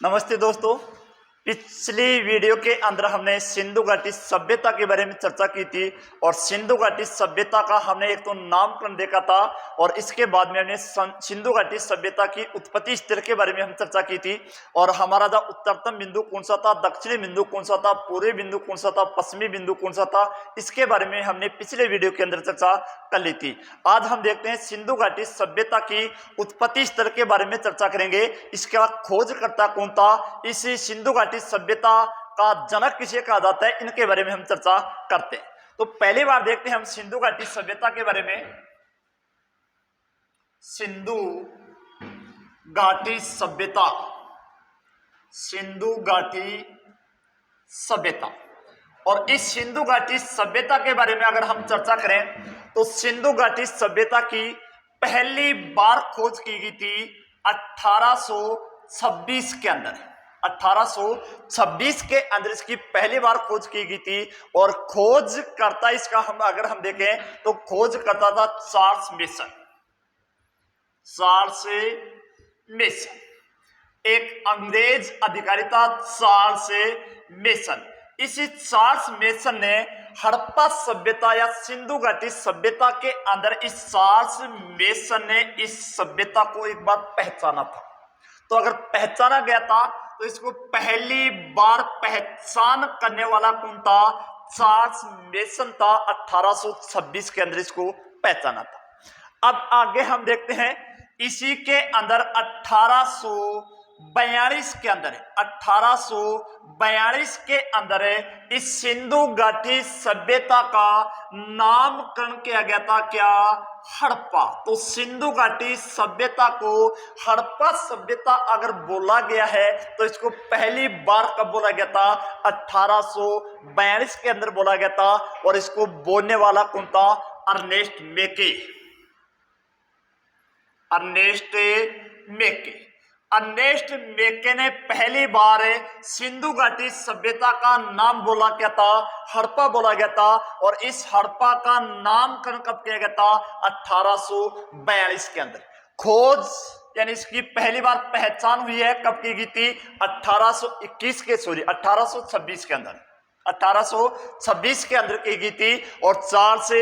नमस्ते दोस्तों। पिछली वीडियो के अंदर हमने सिंधु घाटी सभ्यता के बारे में चर्चा की थी और सिंधु घाटी सभ्यता का हमने एक तो नामकरण देखा था और इसके बाद में हमने सिंधु घाटी सभ्यता की उत्पत्ति स्थल के बारे में हम चर्चा की थी और हमारा जो उत्तरतम बिंदु कौन सा था, दक्षिणी बिंदु कौन सा था, पूर्वी बिंदु कौन सा था, पश्चिमी बिंदु कौन सा था, इसके बारे में हमने पिछले वीडियो के अंदर चर्चा कर ली थी। आज हम देखते हैं सिंधु घाटी सभ्यता की उत्पत्ति स्थल के बारे में चर्चा करेंगे। इसके बाद खोजकर्ता कौन था, इस सिंधु घाटी सभ्यता का जनक किसे कहा जाता है, इनके बारे में हम चर्चा करते हैं। तो पहली बार देखते हैं हम सिंधु घाटी सभ्यता के बारे में। सिंधु घाटी सभ्यता, सिंधु घाटी सभ्यता। और इस सिंधु घाटी सभ्यता के बारे में अगर हम चर्चा करें तो सिंधु घाटी सभ्यता की पहली बार खोज की गई थी 1826 के अंदर। 1826 के अंदर इसकी पहली बार खोज की गई थी और खोज करता इसका अगर हम देखें तो खोज करता था चार्ल्स मेसन। चार्ल्स मेसन एक अंग्रेज अधिकारी था, चार्ल्स मेसन। इसी चार्ल्स मेसन ने हड़प्पा सभ्यता या सिंधु घाटी सभ्यता के अंदर इस चार्ल्स मेसन ने इस सभ्यता को एक बार पहचाना था। तो अगर पहचाना गया था तो इसको पहली बार पहचान करने वाला कौन था? चार्ल्स मेसन था। 1826 के अंदर इसको पहचाना था। अब आगे हम देखते हैं इसी के अंदर 1842 के अंदर 1842 के अंदर इस सिंधु घाटी सभ्यता का नामकरण किया गया था। क्या? हड़प्पा। तो सिंधु घाटी सभ्यता को हड़प्पा सभ्यता अगर बोला गया है तो इसको पहली बार कब बोला गया था? 1842 के अंदर बोला गया था। और इसको बोलने वाला कौन था? अर्नेस्ट मेके। अर्नेस्ट मेके। अर्नेस्ट मेके ने पहली बार सिंधु घाटी सभ्यता का नाम बोला क्या था? हड़प्पा बोला गया था। और इस हड़प्पा का नामकरण कब किया गया था? 1842 के अंदर। खोज यानी इसकी पहली बार पहचान हुई है कब की गई थी? 1826 के अंदर। 1826 के अंदर की गई थी और चार्ल्स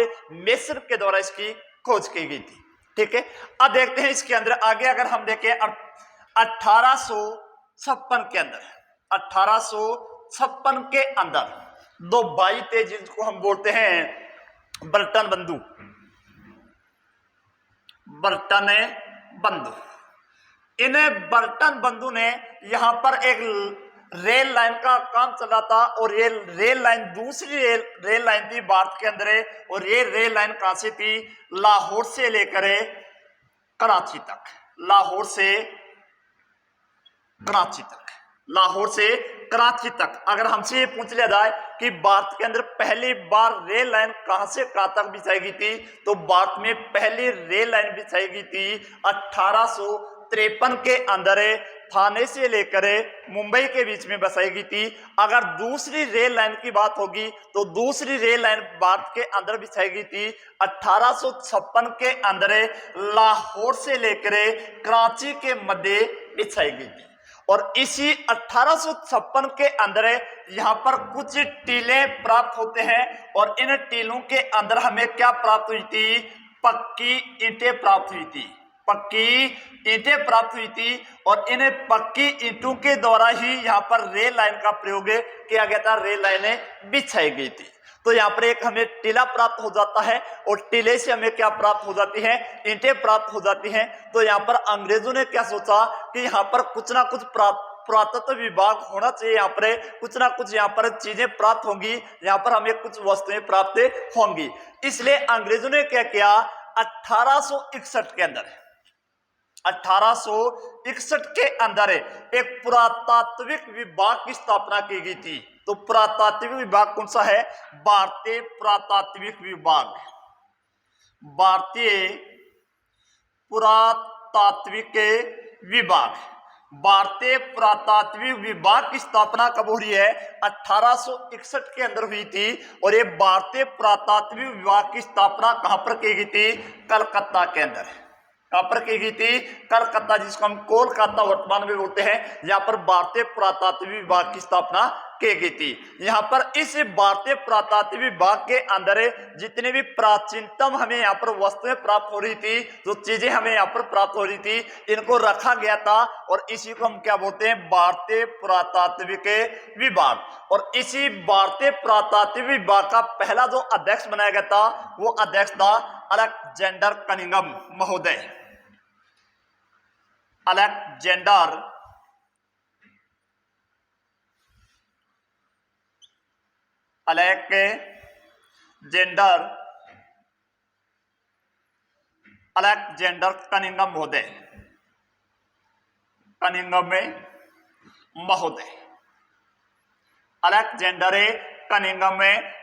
मेसन के द्वारा इसकी खोज की गई थी। ठीक है, अब देखते हैं इसके अंदर आगे अगर हम देखें 1856 के अंदर 1856 के अंदर दो भाई थे जिनको हम बोलते हैं बर्टन बंधु। बर्टन बंधु। इन बर्टन बंधु ने यहां पर एक रेल लाइन का काम चला था और ये रेल लाइन दूसरी रेल लाइन थी भारत के अंदर। और ये रेल लाइन कहां से थी? लाहौर से लेकर कराची तक। लाहौर से कराची तक। लाहौर से कराची तक। अगर हमसे ये पूछ लिया जाए कि भारत के अंदर पहली बार रेल लाइन कहां से कहां तक बिछाई गई थी तो भारत में पहली रेल लाइन बिछाई गई थी 1853 के अंदर थाने से लेकर मुंबई के बीच में बसाई गई थी। अगर दूसरी रेल लाइन की बात होगी तो दूसरी रेल लाइन भारत के अंदर बिछाई गई थी 1856 के अंदर लाहौर से लेकर कराची के मध्य बिछाई गई थी। और इसी 1856 के अंदर यहाँ पर कुछ टीले प्राप्त होते हैं और इन टीलों के अंदर हमें क्या प्राप्त हुई थी? पक्की ईंटें प्राप्त हुई थी। पक्की ईंटें प्राप्त हुई थी और इन पक्की ईंटों के द्वारा ही यहाँ पर रेल लाइन का प्रयोग किया गया था। रेल लाइनें बिछाई गई थी। तो यहाँ पर एक हमें टीला प्राप्त हो जाता है और टीले से हमें क्या प्राप्त हो जाती है? ईंटें प्राप्त हो जाती हैं। तो यहाँ पर अंग्रेजों ने क्या सोचा कि यहाँ पर कुछ ना कुछ पुरातत्व विभाग होना चाहिए। यहाँ पर कुछ ना कुछ यहाँ पर चीजें प्राप्त होंगी, यहाँ पर हमें कुछ वस्तुएं प्राप्त होंगी। इसलिए अंग्रेजों ने क्या किया? 1861 के अंदर 1861 के अंदर एक पुरातात्विक विभाग की स्थापना की गई थी। तो पुरातात्विक विभाग कौन सा है? भारतीय पुरातात्विक विभाग। भारतीय पुरातात्विक विभाग। भारतीय पुरातात्विक विभाग की स्थापना कब हो रही है? 1861 के अंदर हुई थी। और ये भारतीय पुरातात्विक विभाग की स्थापना कहां पर की गई थी? कलकत्ता के अंदर। कहां पर की गई थी? कलकत्ता, जिसको हम कोलकाता वर्तमान में बोलते हैं। यहाँ पर भारतीय पुरातात्विक विभाग की स्थापना की गई थी। यहाँ पर इस भारतीय पुरातात्विक विभाग के अंदर जितने भी प्राचीनतम हमें यहाँ पर वस्तुएं प्राप्त हो रही थी, जो चीजें हमें यहाँ पर प्राप्त हो रही थी, इनको रखा गया था और इसी को हम क्या बोलते हैं? भारतीय पुरातात्विक विभाग। और इसी भारतीय पुरातात्विक विभाग का पहला जो अध्यक्ष बनाया गया था वो अध्यक्ष था अलेक्जेंडर कनिंघम महोदय। अलेक्जेंडर कनिंघम महोदय, कनिंघम महोदय, अलेक्जेंडर कनिंघम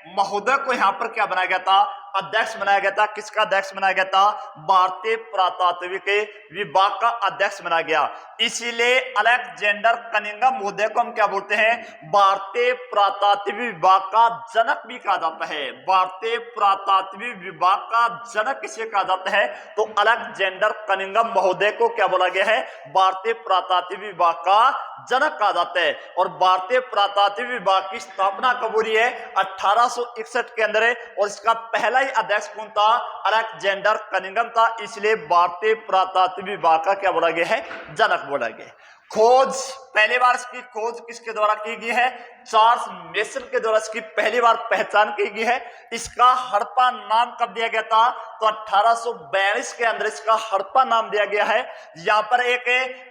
महोदय को यहां पर क्या बनाया गया था? अध्यक्ष बनाया गया था। किसका अध्यक्ष बनाया गया था? भारतीय पुरातात्विक विभाग का अध्यक्ष बनाया गया। इसीलिए अलेक्जेंडर कनिंघम महोदय को हम क्या बोलते हैं? भारतीय पुरातात्विक विभाग का जनक भी कहा जाता है। भारतीय पुरातात्विक विभाग का जनक किसे कहा जाता है? तो अलेक्जेंडर कनिंघम महोदय को क्या बोला गया है? भारतीय पुरातात्विक विभाग का जनक कहा जाता है। और भारतीय पुरातात्विक विभाग की स्थापना कब हो रही है? 1861 के अंदर है। और इसका पहला ही अध्यक्ष कौन था? अलेक्जेंडर कनिंघम था। इसलिए भारतीय पुरातात्विक विभाग का क्या बोला गया है? जनक बोला गया। खोज, पहली बार इसकी खोज किसके द्वारा की गई है? चार्ल्स मेसन के द्वारा इसकी पहली बार पहचान की गई है। इसका हड़प्पा नाम कब दिया गया था? तो 1842 के अंदर इसका हड़प्पा नाम दिया गया है। यहाँ पर एक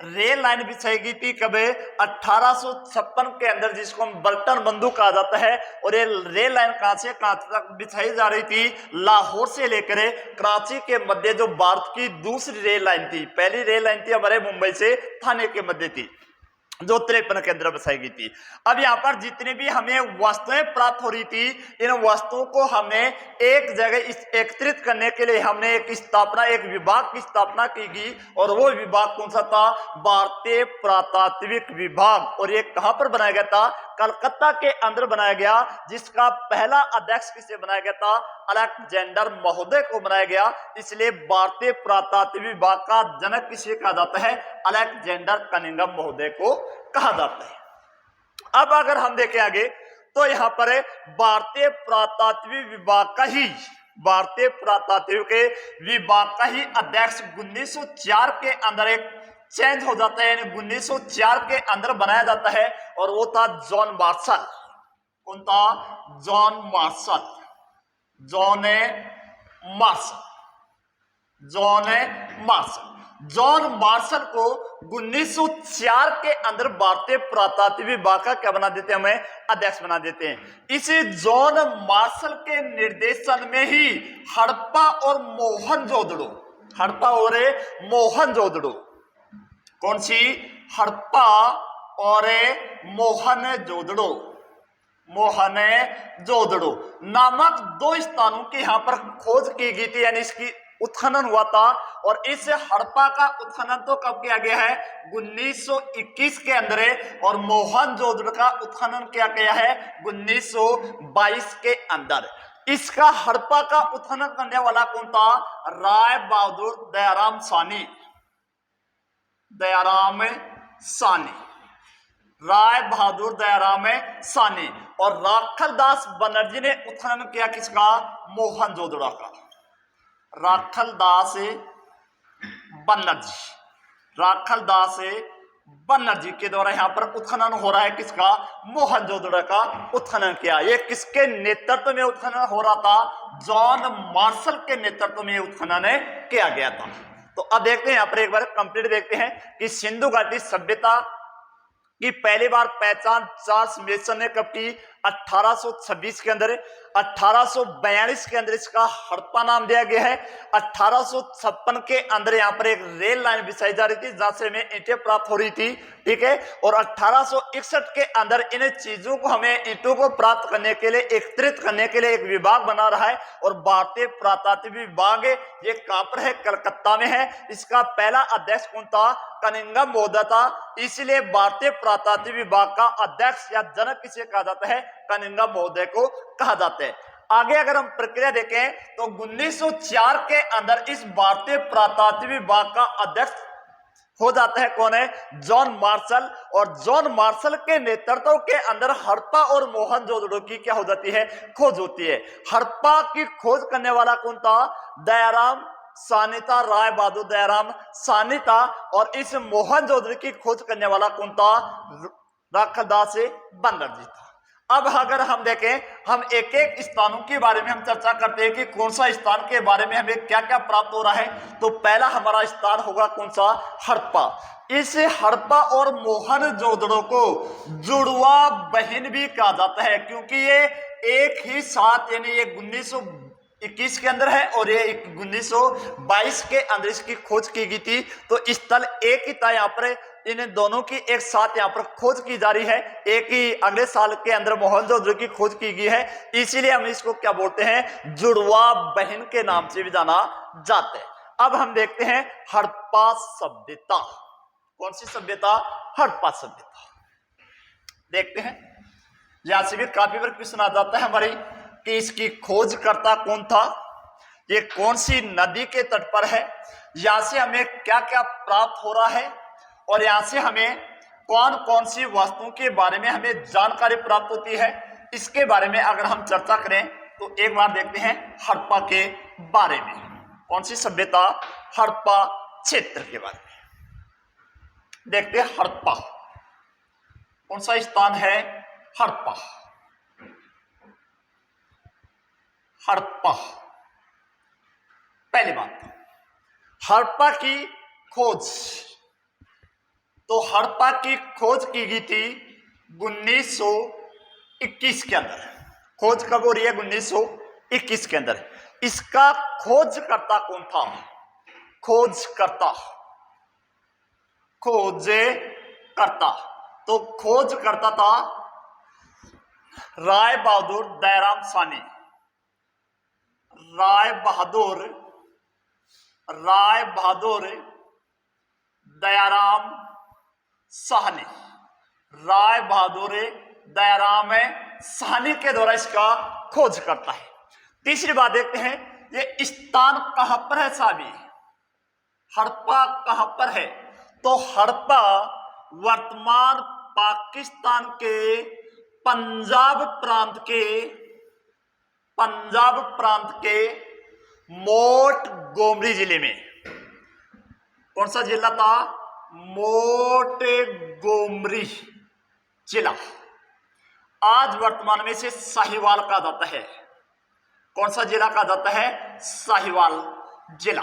रेल लाइन बिछाई गई थी कब? 1856 के अंदर, जिसको हम बल्टन बंधु कहा जाता है। और ये रेल लाइन कहां से कहां तक बिछाई जा रही थी? लाहौर से लेकर कराची के मध्य जो भारत की दूसरी रेल लाइन थी। पहली रेल लाइन थी हमारे मुंबई से थाने के मध्य थी, जो 53 के अंदर बसाई गई थी। अब यहाँ पर जितनी भी हमें वस्तुएं प्राप्त हो रही थी, इन वस्तुओं को हमें एक जगह एकत्रित करने के लिए हमने एक विभाग की स्थापना की गई। और वो विभाग कौन सा था? भारतीय पुरातात्विक विभाग। और ये कहां पर बनाया गया था? कलकत्ता के अंदर बनाया गया, जिसका पहला अध्यक्ष किसे बनाया गया था? अलेक्जेंडर महोदय को बनाया गया। इसलिए भारतीय पुरातात्विक विभाग का जनक किसे कहा जाता है? अलेक्जेंडर कनिंघम महोदय को कहा जाता है। अब अगर हम देखें आगे, तो यहां पर भारतीय पुरातात्विक विभाग का ही अध्यक्ष 1904 के अंदर एक चेंज हो जाता है, यानी 1904 के अंदर बनाया जाता है। और वो था जॉन मार्शल। कौन था? John Marshall. जॉन मार्शल को 1904 के अंदर भारतीय पुरातात्विक विभाग का क्या बना देते हैं? हमें अध्यक्ष बना देते हैं। इसी जॉन मार्शल के निर्देशन में ही हड़प्पा और मोहनजोदड़ो, कौन सी? हड़प्पा और मोहनजोदड़ो नामक दो स्थानों की यहां पर खोज की गई थी, यानी इसकी उत्खनन हुआ था। और इस हड़प्पा का उत्खनन तो कब किया गया है? 1921 के अंदर है। और मोहनजोदड़ो का उत्खनन किया गया है 1922 के अंदर। इसका हड़प्पा का उत्खनन करने वाला कौन था? राय बहादुर दयाराम सानी। राय बहादुर दयाराम सानी। और राखलदास बनर्जी ने उत्खनन किया किसका? मोहनजोदड़ो का। राखलदास बनर्जी के द्वारा यहां पर उत्खनन हो रहा है। किसका? मोहनजोदड़ो का उत्खनन किया। ये किसके नेतृत्व में उत्खनन हो रहा था? जॉन मार्शल के नेतृत्व में उत्खनन किया गया था। तो अब देखते हैं यहां पर एक बार कंप्लीट देखते हैं कि सिंधु घाटी सभ्यता की पहली बार पहचान चार्ल्स मेसन ने कब की? 1826 के अंदर। 1842 के अंदर इसका हड़प्पा नाम दिया गया है। 1856 के अंदर यहाँ पर एक रेल लाइन बिछाई जा रही थी, जहां से हमें ईंटें प्राप्त हो रही थी, ठीक है। और 1861 के अंदर इन चीजों को, हमें ईंटों को प्राप्त करने के लिए, एकत्रित करने के लिए एक विभाग बना रहा है। और भारतीय पुरातात्विक विभाग ये कहां पर है? कलकत्ता में है। इसका पहला अध्यक्ष कौन था? कनिंघम महोदय था। इसलिए भारतीय पुरातात्विक विभाग का अध्यक्ष या जनक किसे कहा जाता है? कनिंघम महोदय को कहा जाता है। आगे अगर हम प्रक्रिया देखें तो 1904 के अंदर इस भारतीय पुरातात्विक विभाग का अध्यक्ष हो जाता है कौन है, जॉन मार्शल। और जॉन मार्शल के नेतृत्व के अंदर हड़प्पा और मोहनजोदड़ो की क्या हो जाती है, खोज होती है। हड़प्पा की खोज करने वाला कौन था, दयाराम साहनी था, राय बहादुर दयाराम साहनी था। और इस मोहनजोदड़ो की खोज करने वाला कौन था, राखालदास बनर्जी था। अब अगर हम देखें, हम एक एक स्थानों के बारे में हम चर्चा करते हैं कि कौन सा स्थान के बारे में हमें क्या क्या प्राप्त हो रहा है। तो पहला हमारा स्थान होगा कौन सा, हड़प्पा। इस हड़प्पा और मोहनजोदड़ो को जुड़वा बहन भी कहा जाता है, क्योंकि ये एक ही साथ, यानी ये 1921 के अंदर है और ये 1922 के अंदर इसकी खोज की गई थी। तो स्थल एक ही था, यहाँ पर इन दोनों की एक साथ यहाँ पर खोज की जा रही है। एक ही अगले साल के अंदर मोहनजोदड़ो की खोज की गई है, इसीलिए हम इसको क्या बोलते हैं, जुड़वा बहन के नाम से भी जाना जाता है। अब हम देखते हैं हड़प्पा सभ्यता। कौन सी सभ्यता, हड़प्पा सभ्यता। देखते हैं, यहां से भी काफी बार क्वेश्चन आ जाता है हमारी कि इसकी खोजकर्ता कौन था, ये कौन सी नदी के तट पर है, यहां से हमें क्या क्या प्राप्त हो रहा है और यहां से हमें कौन कौन सी वस्तुओं के बारे में हमें जानकारी प्राप्त होती है। इसके बारे में अगर हम चर्चा करें तो एक बार देखते हैं हड़प्पा के बारे में। कौन सी सभ्यता, हड़प्पा क्षेत्र के बारे में देखते हैं। हड़प्पा कौन सा स्थान है, हड़प्पा। हड़प्पा, पहली बात, हड़प्पा की खोज। तो हड़प्पा की खोज की गई थी 1921 के अंदर। खोज कब हो रही है, 1921 के अंदर। इसका खोजकर्ता कौन था, खोजकर्ता, खोजकर्ता। तो खोजकर्ता था राय बहादुर दयाराम साहनी। राय बहादुर दयाराम साहनी, राय बहादुर दयाराम साहनी के द्वारा इसका खोज करता है। तीसरी बात देखते हैं, ये स्थान कहां पर है साहबी, हड़प्पा कहां पर है। तो हड़प्पा वर्तमान पाकिस्तान के पंजाब प्रांत के मोंटगोमरी जिले में। कौन सा जिला था, मोंटगोमरी जिला। आज वर्तमान में से साहिवाल कहा जाता है। कौन सा जिला कहा जाता है, साहिवाल जिला।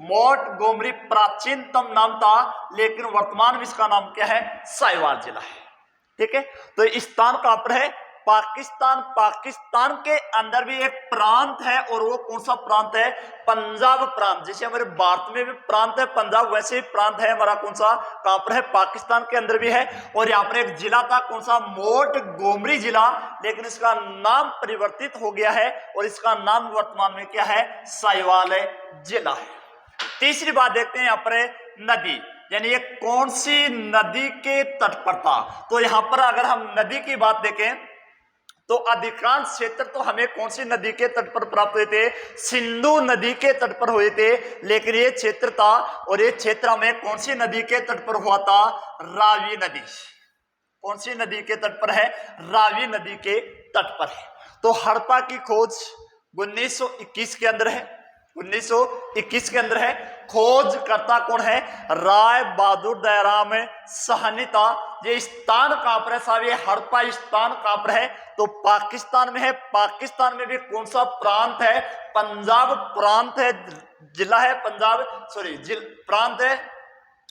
मोंटगोमरी प्राचीनतम नाम था, लेकिन वर्तमान में इसका नाम क्या है, साहिवाल जिला है। ठीक है, तो स्थान कहां पर है, पाकिस्तान। पाकिस्तान के अंदर भी एक प्रांत है, और वो कौन सा प्रांत है, पंजाब प्रांत। जैसे हमारे भारत में भी प्रांत है पंजाब, वैसे ही प्रांत है हमारा कौन सा, कहां पर है, पाकिस्तान के अंदर भी है। और यहाँ पर एक जिला था, कौन सा, मोंटगोमरी जिला, लेकिन इसका नाम परिवर्तित हो गया है और इसका नाम वर्तमान में क्या है, साहिवाल जिला है। तीसरी बात देखते हैं, यहाँ पर नदी, यानी ये कौन सी नदी के तट पर था। तो यहां पर अगर हम नदी की बात देखें तो अधिकांश क्षेत्र तो हमें कौन सी नदी के तट पर प्राप्त हुए थे, सिंधु नदी के तट पर हुए थे। लेकिन ये क्षेत्र था, और ये क्षेत्र हमें कौन सी नदी के तट पर हुआ था, रावी नदी। कौन सी नदी के तट पर है, रावी नदी के तट पर है। तो हड़प्पा की खोज 1921 के अंदर है, 1921 के अंदर है। खोजकर्ता कौन है, राय बहादुर दयाराम साहनी था। ये स्थान कहां पर है साहब, ये हड़प्पा स्थान कहां पर है, तो पाकिस्तान में है। पाकिस्तान में भी कौन सा प्रांत है, पंजाब प्रांत है, जिला है पंजाब, प्रांत है।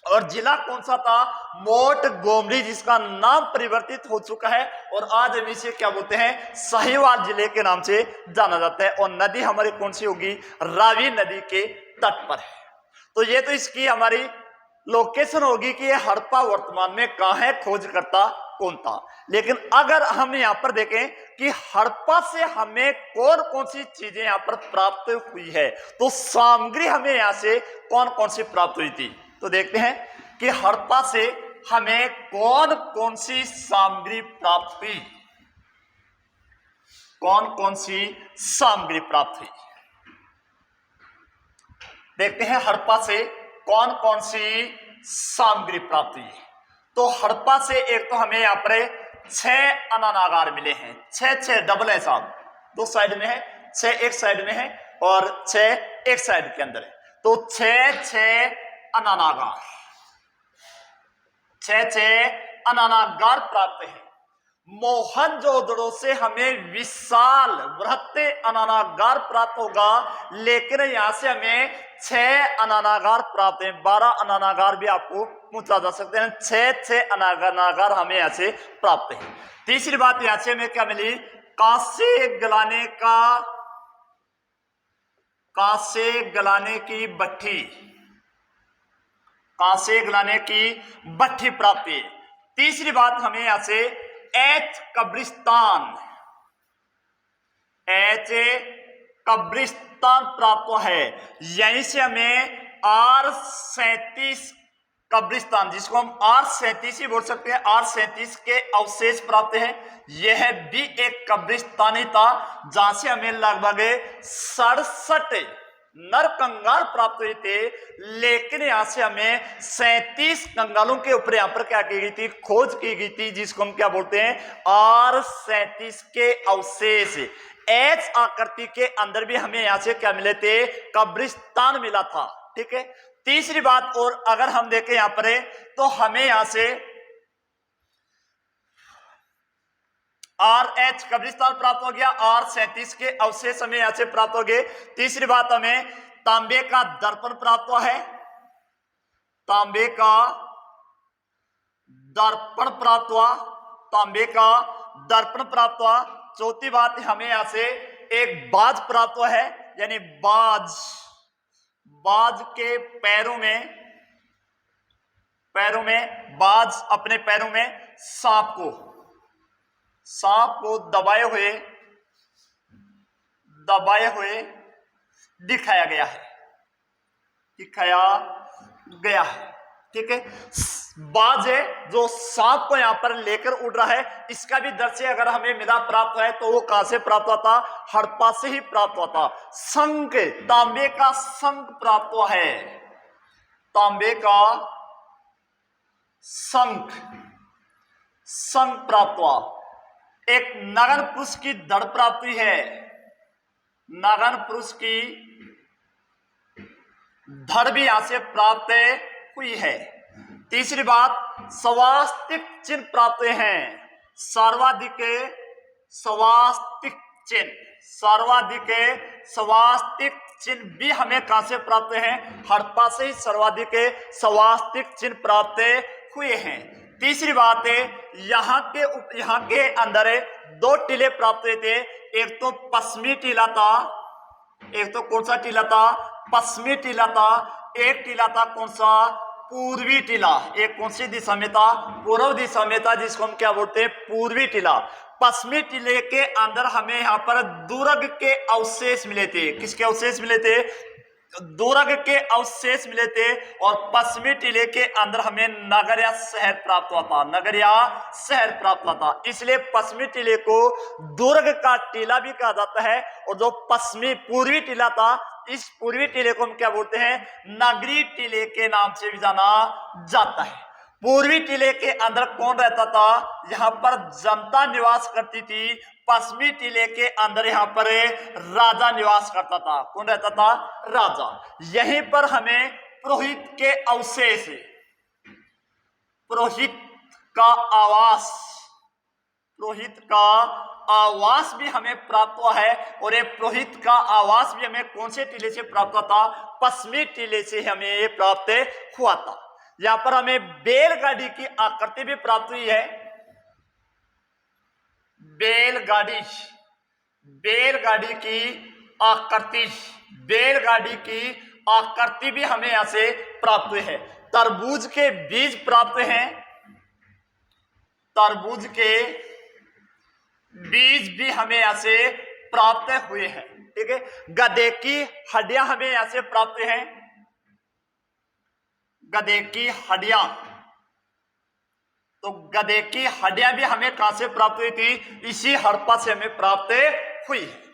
और जिला कौन सा था, मोंटगोमरी, जिसका नाम परिवर्तित हो चुका है और आज हम इसे क्या बोलते हैं, साहिवाल जिले के नाम से जाना जाता है। और नदी हमारी कौन सी होगी, रावी नदी के तट पर है। तो ये तो इसकी हमारी लोकेशन होगी कि ये हड़प्पा वर्तमान में कहां है, खोजकर्ता कौन था। लेकिन अगर हम यहां पर देखें कि हड़प्पा से हमें कौन कौन सी चीजें यहां पर प्राप्त हुई है, तो सामग्री हमें यहां से कौन कौन सी प्राप्त हुई थी। तो देखते हैं कि हड़प्पा से हमें कौन कौन सी सामग्री प्राप्त हुई। कौन कौन सी सामग्री प्राप्त हुई? देखते हैं हड़प्पा से कौन कौन सी सामग्री प्राप्त हुई। तो हड़प्पा से एक तो हमें यहाँ पर 6 अनानागार मिले हैं। 6 डबल है साहब, 2 साइड में है, 6 एक साइड में है और 6 एक साइड के अंदर है। तो 6 अनानागार, 6 अनानागार प्राप्त है। मोहनजोदड़ो से हमें विशाल बृहत् अनानागार प्राप्त होगा, लेकिन यहां से हमें 6 अनानागार प्राप्त है। 12 अनानागार भी आपको पूछा जा सकते हैं। 6 अनानागार हमें यहां से प्राप्त है। तीसरी बात यहां से हमें क्या मिली? कांसे गलाने की भट्ठी, कांसे गलाने की भट्ठी प्राप्त है। तीसरी बात हमें यहां से कब्रिस्तान प्राप्त है। यहीं से हमें R37 कब्रिस्तान, जिसको हम R37 ही बोल सकते हैं, R37 के अवशेष प्राप्त है। यह भी एक कब्रिस्तान ही था, जहां से हमें लगभग 67 नर कंगाल प्राप्त हुए थे। लेकिन यहां से हमें 37 कंगालों के ऊपर यहां पर क्या की गई थी? खोज की गई थी, जिसको हम क्या बोलते हैं? R37 के अवशेष। एच आकृति के अंदर भी हमें यहां से क्या मिले थे? कब्रिस्तान मिला था। ठीक है। तीसरी बात और अगर हम देखें यहां पर तो हमें यहां से RH कब्रिस्तान प्राप्त हो गया, R37 के अवशेष हमें यहां से प्राप्त हो गए। तीसरी बात हमें तांबे का दर्पण प्राप्त हुआ है, तांबे का दर्पण प्राप्त हुआ, तांबे का दर्पण प्राप्त हुआ। चौथी बात हमें यहां से एक बाज प्राप्त हुआ है, यानी बाज के पैरों में बाज अपने पैरों में सांप को दबाए हुए दिखाया गया है। ठीक है। बाज है जो सांप को यहां पर लेकर उड़ रहा है। इसका भी दृश्य अगर हमें मिला प्राप्त है तो वो कहां से प्राप्त हुआ था? हड़प्पा से ही प्राप्त हुआ था। शंख, तांबे का शंख प्राप्त हुआ है, तांबे का शंख प्राप्त हुआ। एक नगन पुरुष की धड़ प्राप्त हुई है, नगन पुरुष की धड़ भी यहां से प्राप्त हुई है। तीसरी बात, स्वास्तिक चिन्ह प्राप्त हैं। सर्वाधिक स्वास्तिक चिन्ह भी हमें कहां से प्राप्त हैं? हड़प्पा से ही सर्वाधिक स्वास्तिक चिन्ह प्राप्त हुए हैं। तीसरी बात है, यहाँ के अंदर 2 टीले प्राप्त हुए थे। एक तो पश्चिमी टीला था, एक तो कौन सा टीला था? पश्चिमी टीला था। एक टीला था कौन सा? पूर्वी टीला। एक कौन सी दिशा में था? पूर्व दिशा में था, जिसको हम क्या बोलते हैं? पूर्वी टीला। पश्चिमी टीले के अंदर हमें यहाँ पर दुर्ग के अवशेष मिले थे। किसके अवशेष मिले थे? दुर्ग के अवशेष मिले थे। और पश्चिमी टीले के अंदर हमें नगर या शहर प्राप्त हुआ था, नगर या शहर प्राप्त हुआ था। इसलिए पश्चिमी टीले को दुर्ग का टीला भी कहा जाता है। और जो पूर्वी टीला था, इस पूर्वी टीले को हम क्या बोलते हैं? नगरी टीले के नाम से भी जाना जाता है। पूर्वी टीले के अंदर कौन रहता था? यहाँ पर जनता निवास करती थी। पश्चिमी टीले के अंदर यहाँ पर राजा निवास करता था। कौन रहता था? राजा। यहीं पर हमें पुरोहित के अवशेष, पुरोहित का आवास भी हमें प्राप्त हुआ है। और ये पुरोहित का आवास भी हमें कौन से टीले से प्राप्त हुआ था? पश्चिमी टीले से हमें ये प्राप्त हुआ था। यहां पर हमें बैलगाड़ी की आकृति भी प्राप्त हुई है। बैलगाड़ी की आकृति भी हमें यहां से प्राप्त हुई है। तरबूज के बीज प्राप्त हैं, तरबूज के बीज भी हमें यहां से प्राप्त हुए हैं। ठीक है। गधे की हड्डियां हमें यहां से प्राप्त हैं, गधे की हड्डियां। तो गधे की हड्डियां भी हमें कहां से प्राप्त हुई थी? इसी हड़प्पा से हमें प्राप्त हुई है।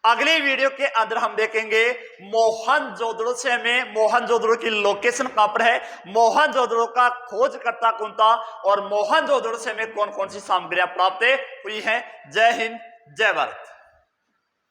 अगले वीडियो के अंदर हम देखेंगे मोहनजोदड़ो से हमें मोहनजोदड़ो की लोकेशन कहां पर है, मोहनजोदड़ो का खोजकर्ता कौन था और मोहनजोदड़ो से हमें कौन कौन सी सामग्रियां प्राप्त हुई हैं। जय हिंद, जय भारत।